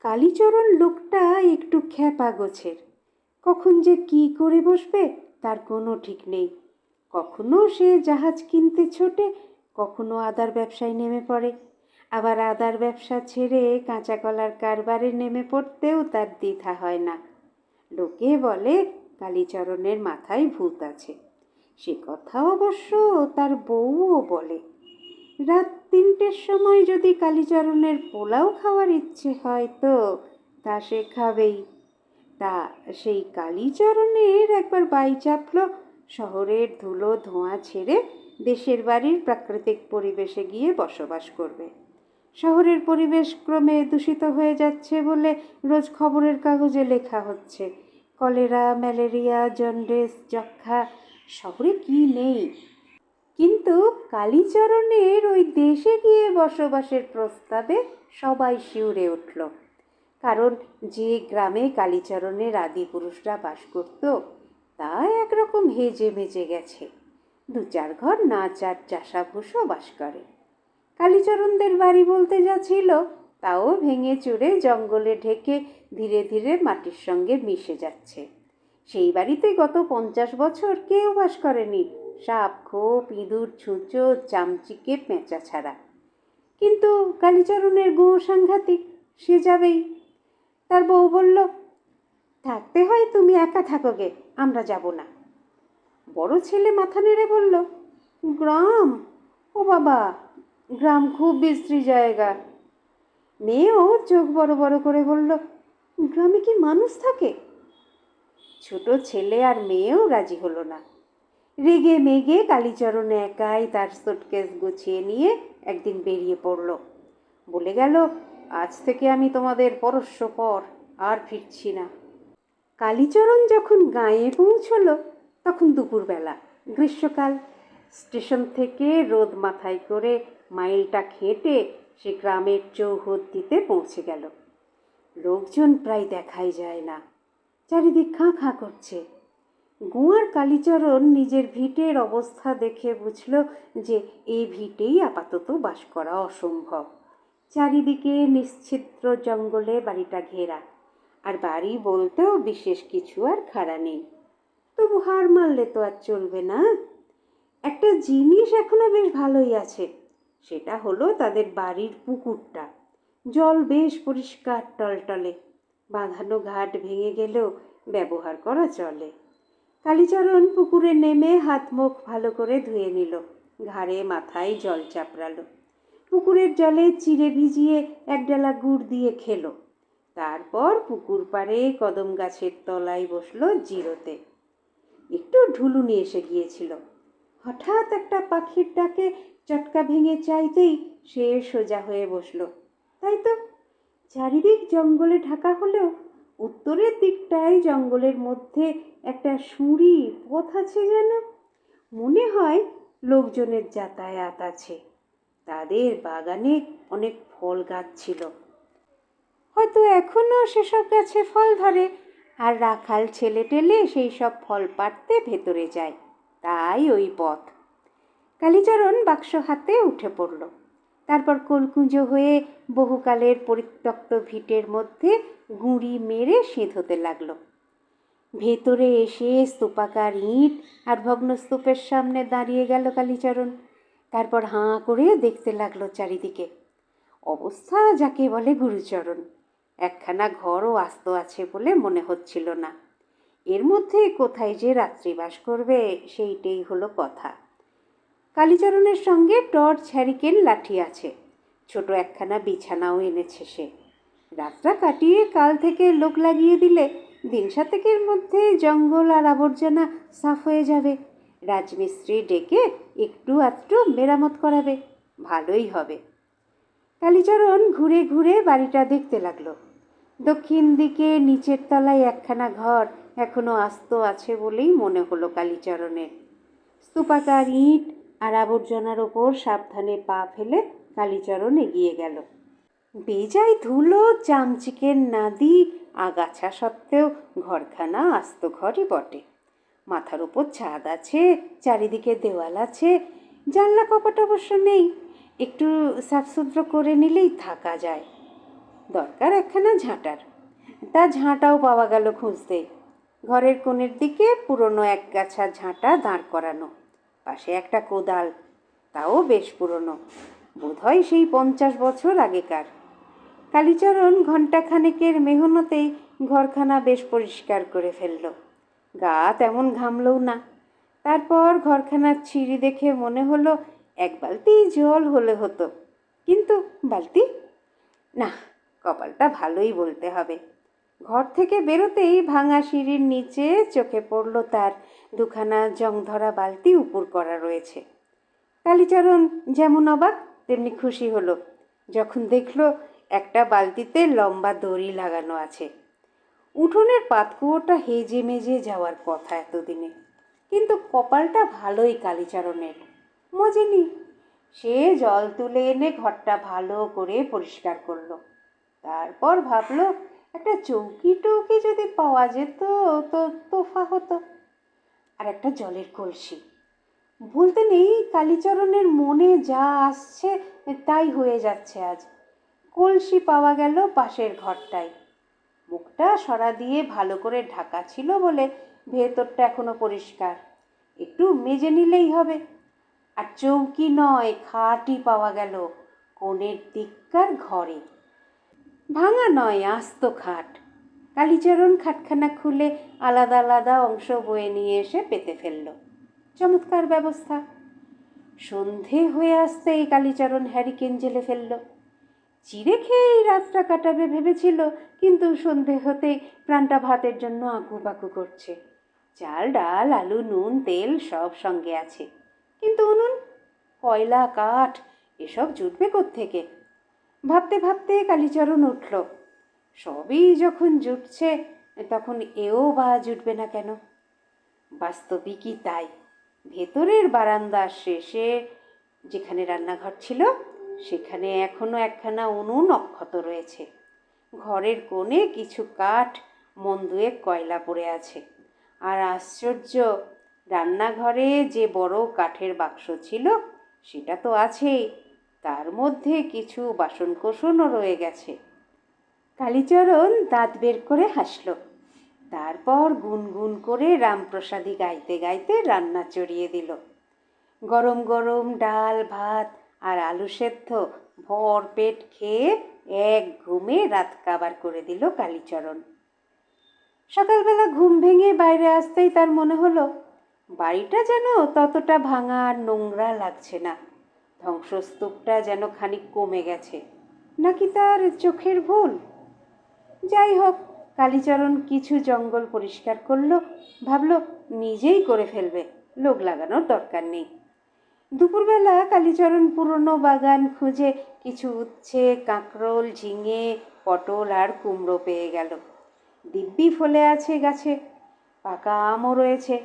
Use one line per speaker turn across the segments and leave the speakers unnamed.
কালীচরণ লোকটা একটু খ্যাপা গোছের। কখন যে কি করে বসবে তার কোনো ঠিক নেই। কখনো সে জাহাজ কিনতে ছোটে, কখনো আদার ব্যবসায় নেমে পড়ে, আবার আদার ব্যবসা ছেড়ে কাঁচা কলার কারবারে নেমে পড়তেও তার দ্বিধা হয় না। লোকে বলে কালীচরণের মাথায় ভূত আছে। সে কথা অবশ্য তার বউও বলে। রাত 3টের সময় যদি কালীচরণের পোলাও খাওয়ার ইচ্ছে হয় তো তা সে খাবেই। তা সেই কালীচরণের একবার বাই চাপল শহরের ধুলো ধোঁয়া ছেড়ে দেশের বাড়ির প্রাকৃতিক পরিবেশে গিয়ে বসবাস করবে। শহরের পরিবেশ ক্রমে দূষিত হয়ে যাচ্ছে বলে রোজ খবরের কাগজে লেখা হচ্ছে। কলেরা, ম্যালেরিয়া, জন্ডিস, যক্ষ্মা, শহরে কি নেই। কিন্তু কালীচরণের ওই দেশে গিয়ে বসবাসের প্রস্তাবে সবাই শিউরে উঠল। কারণ যে গ্রামে কালীচরণের আদিপুরুষরা বাস করত তা একরকম হেজে মেজে গেছে। 2-4 ঘর নাচার চাষাভুষো বাস করে। কালীচরণদের বাড়ি বলতে যা ছিল তাও ভেঙে চুরে জঙ্গলে ঢেকে ধীরে ধীরে মাটির সঙ্গে মিশে যাচ্ছে। সেই বাড়িতে গত 50 বছর কেউ বাস করেনি, সাপ, খোপ, ইঁদুর, ছুঁচো, চামচিকে, পেঁচা ছাড়া। কিন্তু কালীচরণের গো সাংঘাতিক, সে যাবেই। তার বউ বলল, থাকতে হয় তুমি একা থাকো গে, আমরা যাব না। বড় ছেলে মাথা নেড়ে বলল, গ্রাম? ও বাবা, গ্রাম খুব বিশ্রী জায়গা। মেয়েও চোখ বড় বড় করে বলল, গ্রামে কি মানুষ থাকে? ছোট ছেলে আর মেয়েও রাজি হলো না। রেগে মেগে কালীচরণ একাই তার সুটকেস গুছিয়ে নিয়ে একদিন বেরিয়ে পড়ল। বলে গেল, আজ থেকে আমি তোমাদের পরশ্বপর, আর ফিরছি না। কালীচরণ যখন গাঁয়ে পৌঁছল তখন দুপুরবেলা, গ্রীষ্মকাল। স্টেশন থেকে রোদ মাথায় করে মাইলটা হেঁটে সে গ্রামের চৌহদ্দিতে পৌঁছে গেল। লোকজন প্রায় দেখাই যায় না, চারিদিক খাঁ খাঁ করছে। গোয়ার কালীচরণ নিজের ভিটের অবস্থা দেখে বুঝল যে এই ভিটেই আপাতত বাস করা অসম্ভব। চারিদিকে নিশ্ছিদ্র জঙ্গলে বাড়িটা ঘেরা, আর বাড়ি বলতেও বিশেষ কিছু আর খাড়া নেই। তবু হার মারলে তো আর চলবে না। একটা জিনিস এখনো বেশ ভালোই আছে, সেটা হলো তাদের বাড়ির পুকুরটা। জল বেশ পরিষ্কার টলটলে, বাঁধানো ঘাট ভেঙে গেলেও ব্যবহার করা চলে। কালীচরণ পুকুরে নেমে হাত মুখ ভালো করে ধুয়ে নিল, ঘাড়ে মাথায় জল চাপড়ালো। পুকুরের জলে চিড়ে ভিজিয়ে এক ডালা গুড় দিয়ে খেলো। তারপর পুকুর পাড়ে কদম গাছের তলায় বসলো জিরোতে। একটু ঢুলুনি এসে গিয়েছিল। হঠাৎ একটা পাখির ডাকে চটকা ভেঙে চাইতেই সে সোজা হয়ে বসলো। তাই তো, চারিদিক জঙ্গলে ঢাকা হলেও উত্তরের দিকটায় জঙ্গলের মধ্যে একটা সুঁড়ি পথ আছে যেন। মনে হয় লোকজনের যাতায়াত আছে। তাদের বাগানে অনেক ফল গাছ ছিল, হয়তো এখনো সেসব গাছে ফল ধরে, আর রাখাল ছেলে টেলে সেই সব ফল পাড়তে ভেতরে যায়, তাই ওই পথ। কালীচরণ বাক্স হাতে উঠে পড়ল। তারপর কোলকুঁজো হয়ে বহুকালের পরিত্যক্ত ভিটের মধ্যে গুঁড়ি মেরে সেঁধোতে লাগলো। ভেতরে এসে স্তূপাকার ইঁট আর ভগ্নস্তূপের সামনে দাঁড়িয়ে গেল কালীচরণ। তারপর হাঁ করে দেখতে লাগলো চারিদিকে। অবস্থা যাকে বলে গুরুচরণ। একখানা ঘরও আস্ত আছে বলে মনে হচ্ছিল না। এর মধ্যে কোথায় যে রাত্রিবাস করবে সেইটাই হলো কথা। কালীচরণের সঙ্গে টর্চ, হ্যারিকেন, লাঠি আছে। ছোট একখানা বিছানাও এনেছে সে। রাতটা কাটিয়ে কাল থেকে লোক লাগিয়ে দিলে দিন-7-এর মধ্যে জঙ্গল আর আবর্জনা সাফ হয়ে যাবে। রাজমিস্ত্রি ডেকে একটু আধটু মেরামত করাবে, ভালোই হবে। কালীচরণ ঘুরে ঘুরে বাড়িটা দেখতে লাগলো। দক্ষিণ দিকে নিচের তলায় একখানা ঘর এখনো আস্ত আছে বলেই মনে হলো কালীচরণের। স্তূপাকার ইঁট আর আবর্জনার ওপর সাবধানে পা ফেলে কালীচরণ এগিয়ে গেল। বেজায় ধুলো, চামচিকের নাদি, আগাছা সত্ত্বেও ঘরখানা আস্ত ঘরই বটে। মাথার উপর ছাদ আছে, চারিদিকে দেওয়াল আছে, জানলা কপাট অবশ্য নেই। একটু সাফসুতরো করে নিলেই থাকা যায়। দরকার একখানা ঝাঁটার। তা ঝাঁটাও পাওয়া গেল খুঁজতে। ঘরের কোণের দিকে পুরনো এক গাছা ঝাঁটা দাঁড় করানো, পাশে একটা কোদাল, তাও বেশ পুরনো, বোধহয় সেই 50 বছর আগেকার। কালীচরণ ঘণ্টাখানেকের মেহনতেই ঘরখানা বেশ পরিষ্কার করে ফেলল। গা তেমন ঘামলও না। তারপর ঘরখানার ছিঁড়ি দেখে মনে হলো এক বালতি জল হলে হতো, কিন্তু বালতি না, কপালটা ভালোই বলতে হবে। ঘর থেকে বেরোতেই ভাঙা সিঁড়ির নিচে চোখে পড়ল তার দুখানা জংধরা বালতি উপর করা রয়েছে। কালীচরণ যেমন অবাক তেমনি খুশি হলো যখন দেখল একটা বালতিতে লম্বা দড়ি লাগানো আছে। উঠোনের পাতকুয়োটা হেজে মেজে যাওয়ার কথা এতদিনে, কিন্তু কপালটা ভালোই কালীচরণের, মজেনি। সে জল তুলে এনে ঘরটা ভালো করে পরিষ্কার করলো। তারপর ভাবলো একটা চৌকি টৌকি যদি পাওয়া যেত তো তোফা হতো। আর একটা জলের কলসি। বলতে নেই, কালীচরণের মনে যা আসছে তাই হয়ে যাচ্ছে আজ। কলসি পাওয়া গেল পাশের ঘরটায়। মুখটা সরা দিয়ে ভালো করে ঢাকা ছিল বলে ভেতরটা এখনো পরিষ্কার, একটু মেজে নিলেই হবে। আর চৌকি নয়, খাটই পাওয়া গেল কোণের দিককার ঘরে। ভাঙা নয়, আস্ত খাট। কালীচরণ খাটখানা খুলে আলাদা আলাদা অংশ বয়ে নিয়ে এসে পেতে ফেলল। চমৎকার ব্যবস্থা। সন্ধে হয়ে আসতেই কালীচরণ হ্যারিকেন জেলে ফেলল। চিড়ে খেয়েই রাতটা কাটাবে ভেবেছিল, কিন্তু সন্ধে হতেই প্রাণটা ভাতের জন্য আঁকুপাকু করছে। চাল ডাল আলু নুন তেল সব সঙ্গে আছে, কিন্তু উনুন, কয়লা কাঠ এসব জুটবে কোত্থেকে? ভাবতে ভাবতে কালীচরণ উঠল। সবই যখন জুটছে তখন এও বা জুটবে না কেন? বাস্তবিকই তাই। ভেতরের বারান্দার শেষে যেখানে রান্নাঘর ছিল সেখানে এখনো একখানা উনুন অক্ষত রয়েছে। ঘরের কোণে কিছু কাঠ, মন দুয়েক কয়লা পড়ে আছে। আর আশ্চর্য, রান্নাঘরে যে বড় কাঠের বাক্স ছিল সেটা তো আছেই, তার মধ্যে কিছু বাসনকোসনও রয়ে গেছে। কালীচরণ দাঁত বের করে হাসল। তারপর গুনগুন করে রামপ্রসাদী গাইতে গাইতে রান্না চড়িয়ে দিল। গরম গরম ডাল ভাত আর আলু সেদ্ধ ভর পেট খেয়ে এক ঘুমে রাত কাবার করে দিল কালীচরণ। সকালবেলা ঘুম ভেঙে বাইরে আসতেই তার মনে হলো বাড়িটা যেন ততটা ভাঙা আর নোংরা লাগছে না। ধ্বংসস্তূপটা যেন খানিক কমে গেছে, নাকি তার চোখের ভুল? যাই হোক, কালীচরণ কিছু জঙ্গল পরিষ্কার করলো, ভাবলো নিজেই করে ফেলবে, লোক লাগানোর দরকার নেই। দুপুরবেলা কালীচরণ পুরনো বাগান খুঁজে কিছু উচ্ছে কাঁকরোল ঝিঙে পটল আর কুমড়ো পেয়ে গেল। দিব্যি ফলে আছে গাছে, পাকা আমও রয়েছে।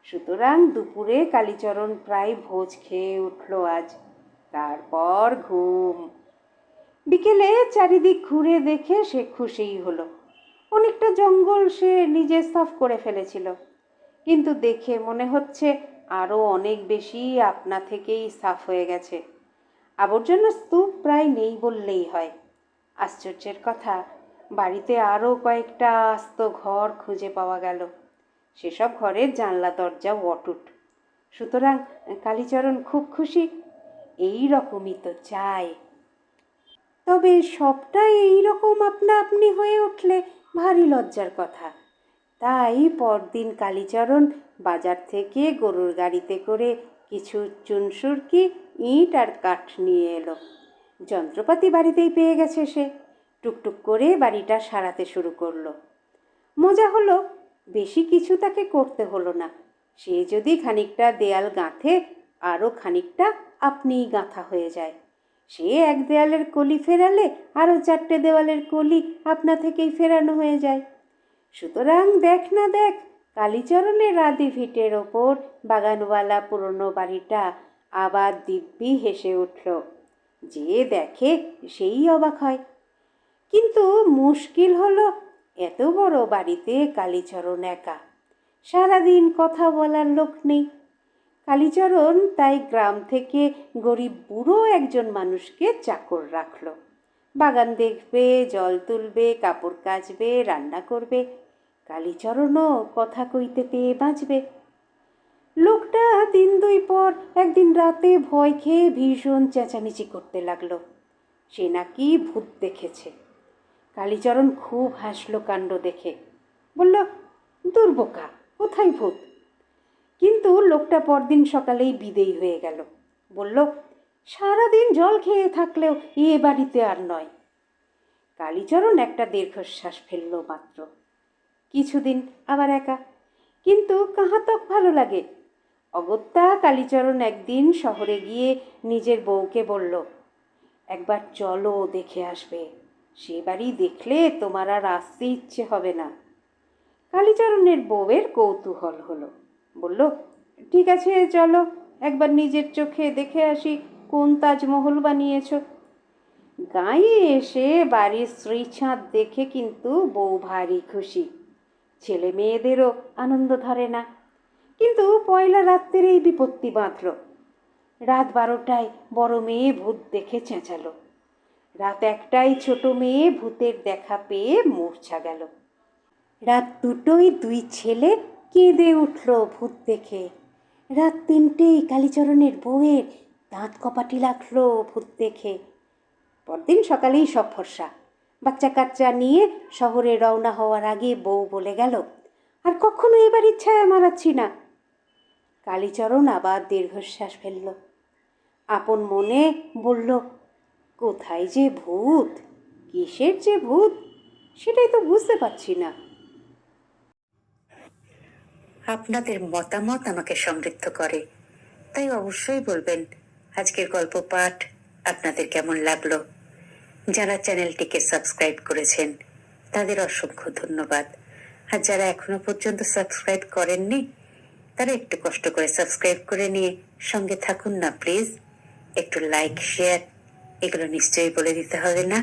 সুতরাং দুপুরে কালীচরণ প্রায় ভোজ খেয়ে উঠল আজ। তারপর ঘুম। বিকেলে চারিদিক ঘুরে দেখে সে খুশিই হলো। অনেকটা জঙ্গল সে নিজে সাফ করে ফেলেছিল, কিন্তু দেখে মনে হচ্ছে আরও অনেক বেশি আপনা থেকেই সাফ হয়ে গেছে। আবর্জনার স্তূপ প্রায় নেই বললেই হয়। আশ্চর্যের কথা, বাড়িতে আরও কয়েকটা আস্ত ঘর খুঁজে পাওয়া গেল। সেসব ঘরের জানলা দরজাও অটুট। সুতরাং কালীচরণ খুব খুশি। এই রকমই তো চাই। তবে সবটাই এইরকম আপনা আপনি হয়ে উঠলে ভারী লজ্জার কথা। তাই পরদিন কালীচরণ বাজার থেকে গরুর গাড়িতে করে কিছু চুনসুরকি ইট আর কাঠ নিয়ে এলো। যন্ত্রপাতি বাড়িতেই পেয়ে গেছে সে। টুকটুক করে বাড়িটা সারাতে শুরু করলো। মজা হলো, বেশি কিছু তাকে করতে হলো না। সে যদি খানিকটা দেয়াল গাঁথে, আরও খানিকটা আপনিই গাঁথা হয়ে যায়। সে এক দেয়ালের কলি ফেরালে আরও 4টে দেওয়ালের কলি আপনা থেকেই ফেরানো হয়ে যায়। সুতরাং দেখ না দেখ, কালীচরণের আদি ভিটের ওপর বাগানওয়ালা পুরনো বাড়িটা আবার দিব্যি হেসে উঠল। যে দেখে সেই অবাক হয়। কিন্তু মুশকিল হলো, এত বড় বাড়িতে কালীচরণ একা, সারাদিন কথা বলার লোক নেই। কালীচরণ তাই গ্রাম থেকে গরিব বুড়ো একজন মানুষকে চাকর রাখল। বাগান দেখবে, জল তুলবে, কাপড় কাচবে, রান্না করবে। কালীচরণও কথা কইতে পেয়ে বাঁচবে। লোকটা দিন দুই পর একদিন রাতে ভয় খেয়ে ভীষণ চেঁচামেচি করতে লাগলো। সে নাকি ভূত দেখেছে। কালীচরণ খুব হাসলো কাণ্ড দেখে, বলল, দুর্বোকা, কোথায় ভূত? কিন্তু লোকটা পরদিন সকালেই বিদেয় হয়ে গেল। বলল, সারাদিন জল খেয়ে থাকলেও এ বাড়িতে আর নয়। কালীচরণ একটা দীর্ঘশ্বাস ফেলল মাত্র। কিছুদিন আবার একা, কিন্তু কাহাতক ভালো লাগে। অগত্যা কালীচরণ একদিন শহরে গিয়ে নিজের বউকে বলল, একবার চলো, দেখে আসবে। সে বাড়ি দেখলে তোমার আর আসতে ইচ্ছে হবে না। কালীচরণের বউয়ের কৌতূহল হলো। বলল, ঠিক আছে, চলো, একবার নিজের চোখে দেখে আসি কোন তাজমহল বানিয়েছ। গাঁয়ে এসে বাড়ির শ্রীছাঁদ দেখে কিন্তু বউ ভারী খুশি। ছেলে মেয়েদেরও আনন্দ ধরে না। কিন্তু পয়লা রাত্রেই বিপত্তি বাঁধল। রাত 12টায় বড় মেয়ে ভূত দেখে চেঁচালো। রাত 1টায় ছোট মেয়ে ভূতের দেখা পেয়ে মূর্ছা গেল। রাত 2টোয় দুই ছেলে কেঁদে উঠল ভূত দেখে। রাত 3টেই কালীচরণের বউয়ের দাঁত কপাটি লাগলো ভূত দেখে। পরদিন সকালেই সব ফর্সা। বাচ্চা কাচ্চা নিয়ে শহরে রওনা হওয়ার আগে বউ বলে গেল, আর কখনো এবার ইচ্ছায় মারাচ্ছি না। কালীচরণ আবার দীর্ঘশ্বাস ফেলল। আপন মনে বলল, কোথায় যে ভূত, কিসের যে ভূত, সেটাই তো বুঝতে পারছি না।
আপনাদের মতামত আমাকে সমৃদ্ধ করে, তাই অবশ্যই বলবেন আজকের গল্প পাঠ আপনাদের কেমন লাগলো। যারা চ্যানেলটিকে সাবস্ক্রাইব করেছেন তাদের অসংখ্য ধন্যবাদ। আর যারা এখনো পর্যন্ত সাবস্ক্রাইব করেননি তারা একটু কষ্ট করে সাবস্ক্রাইব করে নিয়ে সঙ্গে থাকুন না প্লিজ। একটু লাইক, শেয়ার এগুলো নিশ্চয়ই বলে দিতে হবে না?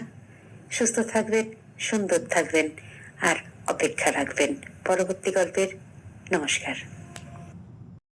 সুস্থ থাকবেন, সুন্দর থাকবেন আর অপেক্ষা রাখবেন পরবর্তী গল্পের। নমস্কার।